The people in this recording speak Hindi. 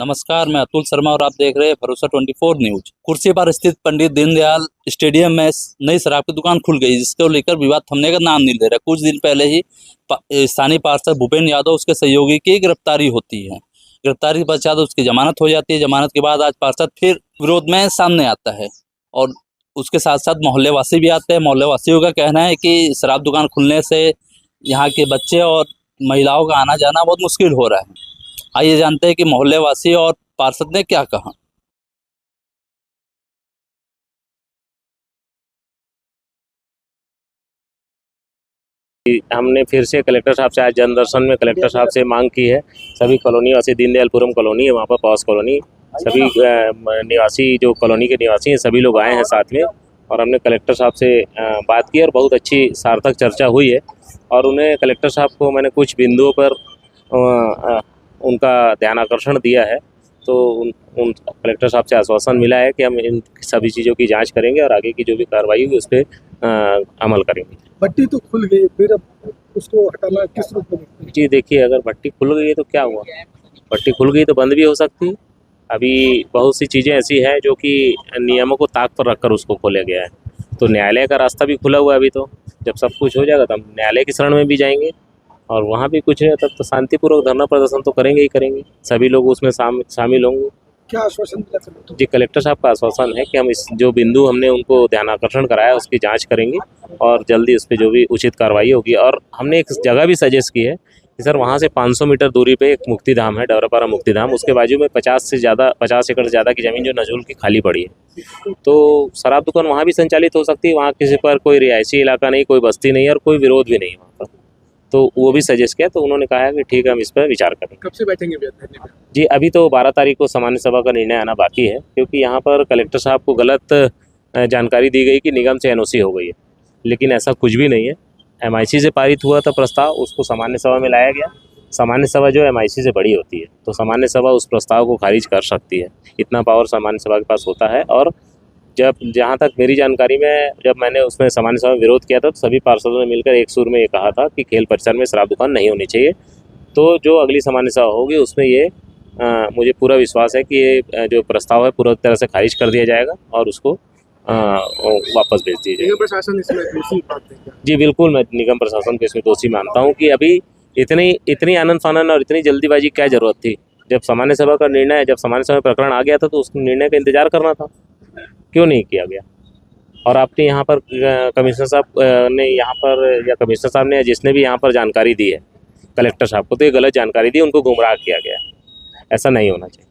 नमस्कार, मैं अतुल शर्मा और आप देख रहे हैं भरोसा 24 न्यूज। कुर्सी पर स्थित पंडित दीनदयाल स्टेडियम में नई शराब की दुकान खुल गई, जिसको लेकर विवाद थमने का नाम नहीं ले रहा। कुछ दिन पहले ही स्थानीय पार्षद भूपेन्द्र यादव उसके सहयोगी की गिरफ्तारी होती है। गिरफ्तारी के पश्चात उसकी जमानत हो जाती है। जमानत के बाद आज पार्षद फिर विरोध में सामने आता है और उसके साथ साथ मोहल्ले वासी भी आते हैं। मोहल्ले वासियों का कहना है कि शराब दुकान खुलने से यहाँ के बच्चे और महिलाओं का आना जाना बहुत मुश्किल हो रहा है। आइए जानते हैं कि मोहल्ले वासी और पार्षद ने क्या कहा। हमने फिर से कलेक्टर साहब से आज जन दर्शन में कलेक्टर साहब से मांग की है। सभी कॉलोनी वासी, दीनदयालपुरम कॉलोनी है, वहाँ पर पॉस कॉलोनी, सभी निवासी जो कॉलोनी के निवासी हैं सभी लोग आए हैं साथ में, और हमने कलेक्टर साहब से बात की और बहुत अच्छी सार्थक चर्चा हुई है। और उन्हें कलेक्टर साहब को मैंने कुछ बिंदुओं पर उनका ध्यान आकर्षण दिया है। तो उन कलेक्टर साहब से आश्वासन मिला है कि हम इन सभी चीज़ों की जांच करेंगे और आगे की जो भी कार्रवाई होगी उस पर अमल करेंगे। भट्टी तो खुल गई, फिर अब उसको हटाना किस रूप में? जी देखिए, अगर भट्टी खुल गई है तो क्या हुआ? भट्टी खुल गई तो बंद भी हो सकती है। अभी बहुत सी चीज़ें ऐसी हैं जो कि नियमों को ताक पर रखकर उसको खोला गया है। तो न्यायालय का रास्ता भी खुला हुआ है अभी। तो जब सब कुछ हो जाएगा तो हम न्यायालय की शरण में भी जाएंगे, और वहाँ भी कुछ है तब तो शांतिपूर्वक धरना प्रदर्शन तो करेंगे ही करेंगे। सभी लोग उसमें शामिल होंगे। क्या आश्वासन दिया था? जी, कलेक्टर साहब का आश्वासन है कि हम इस जो बिंदु हमने उनको ध्यान आकर्षण कराया उसकी जांच करेंगे और जल्दी उस पर जो भी उचित कार्रवाई होगी। और हमने एक जगह भी सजेस्ट की है कि सर वहाँ से 500 मीटर दूरी पे एक मुक्तिधाम है, डवरापारा मुक्तिधाम, उसके बाजू में 50 एकड़ से ज़्यादा की ज़मीन जो नजूल की खाली पड़ी है। तो शराब दुकान वहाँ भी संचालित हो सकती है। वहाँ किसी पर कोई रिहायशी इलाका नहीं, कोई बस्ती नहीं है और कोई विरोध भी नहीं है वहाँ पर। तो वो भी सजेस्ट किया, तो उन्होंने कहा है कि ठीक है, हम इस पर विचार करें। कब से बैठेंगे धरने पे? जी, अभी तो 12 तारीख को सामान्य सभा का निर्णय आना बाकी है, क्योंकि यहाँ पर कलेक्टर साहब को गलत जानकारी दी गई कि निगम से एनओसी हो गई है, लेकिन ऐसा कुछ भी नहीं है। एमआईसी से पारित हुआ था प्रस्ताव, उसको सामान्य सभा में लाया गया। सामान्य सभा जो एमआईसी से बड़ी होती है, तो सामान्य सभा उस प्रस्ताव को खारिज कर सकती है। इतना पावर सामान्य सभा के पास होता है। और जहाँ तक मेरी जानकारी में, जब मैंने उसमें सामान्य सभा में विरोध किया था तो सभी पार्षदों ने मिलकर एक सुर में ये कहा था कि खेल परिसर में शराब दुकान नहीं होनी चाहिए। तो जो अगली सामान्य सभा होगी उसमें ये मुझे पूरा विश्वास है कि ये जो प्रस्ताव है पूरी तरह से खारिज कर दिया जाएगा और उसको वापस भेज दिया जाएगा। निगम प्रशासन इसमें दोषी मानते हैं क्या? जी बिल्कुल, मैं निगम प्रशासन को इसमें दोषी मानता हूँ कि अभी इतनी आनंद फानन और इतनी जल्दीबाजी क्या जरूरत थी। जब सामान्य सभा का निर्णय, जब सामान्य सभा में प्रकरण आ गया था तो उस निर्णय का इंतजार करना था, क्यों नहीं किया गया? और आपने यहाँ पर कमिश्नर साहब ने यहाँ पर, या कमिश्नर साहब ने, जिसने भी यहाँ पर जानकारी दी है कलेक्टर साहब को, तो ये गलत जानकारी दी, उनको गुमराह किया गया। ऐसा नहीं होना चाहिए।